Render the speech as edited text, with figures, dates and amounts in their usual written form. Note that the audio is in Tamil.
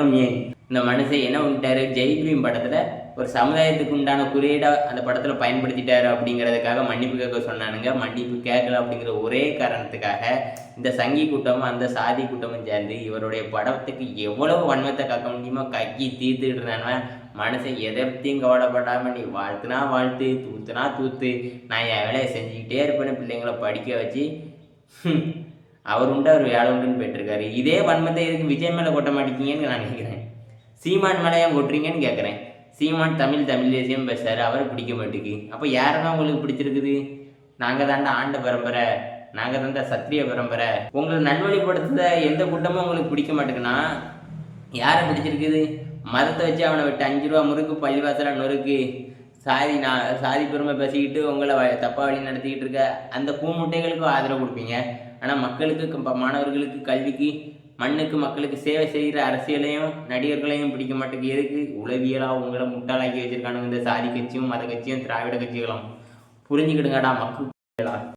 தர்மம் ஏன்? இந்த மனுஷன் என்ன பண்ணிட்டாரு, ஜெய்பீம் படத்தில் ஒரு சமுதாயத்துக்கு உண்டான குறியீடாக அந்த படத்தில் பயன்படுத்திட்டாரு அப்படிங்கிறதுக்காக மன்னிப்பு கேட்க சொன்னானுங்க. மன்னிப்பு கேட்கல அப்படிங்கிற ஒரே காரணத்துக்காக இந்த சங்கி கூட்டமும் அந்த சாதி கூட்டமும் சேர்ந்து இவருடைய படத்துக்கு எவ்வளவு வன்மத்தை காக்க முடியுமோ கக்கி தீர்த்துக்கிட்டு இருந்தானே. மனுஷன் எதை பற்றியும் கவலைப்படாமல் நீ வாழ்த்துனா வாழ்த்து, தூத்துனா தூத்து, நான் என் வேலையை செஞ்சுக்கிட்டே இருப்பேன்னு பிள்ளைங்களை படிக்க வச்சு அவர் உண்டு அவர் வேலை உண்டுன்னு போயிட்டுருக்காரு. இதே வன்மத்தை எதுக்கு விஜய் மேலே கொட்ட மாட்டேங்கிங்கன்னு நான் நினைக்கிறேன். சீமான் மேலே ஏன் கொட்டுறீங்கன்னு கேட்குறேன். சீமான் தமிழ் தேசியம் பேசுறாரு, அவரை பிடிக்க மாட்டேங்குது. அப்போ யாரை தான் உங்களுக்கு பிடிச்சிருக்குது? நாங்கள் தாண்டா ஆண்ட பரம்பரை, நாங்கள் தாண்டா சத்திரிய பரம்பரை. உங்களை நல்வழிப்படுத்த எந்த கூட்டமும் உங்களுக்கு பிடிக்க மாட்டேங்குன்னா யாரை பிடிச்சிருக்குது? மதத்தை வச்சு அவனை விட்டு 5 ரூபா முறுக்கு பள்ளிவாசல நொறுக்கு சாதி பெருமை பேசிக்கிட்டு உங்களை தப்பா வழி நடத்திக்கிட்டு இருக்க அந்த பூமுட்டைகளுக்கும் ஆதரவு கொடுப்பீங்க. ஆனால் மக்களுக்கு மாணவர்களுக்கு கல்விக்கு மண்ணுக்கு மக்களுக்கு சேவை செய்கிற அரசியலையும் நடிகர்களையும் பிடிக்க மாட்டேங்குது. எதுக்கு? உளவியலாக உங்களை முட்டாளாக்கி வச்சிருக்கானுங்க இந்த சாதி கட்சியும் மத கட்சியும் திராவிட கட்சிகளும். புரிஞ்சுக்கிடுங்கடா மக்கள்.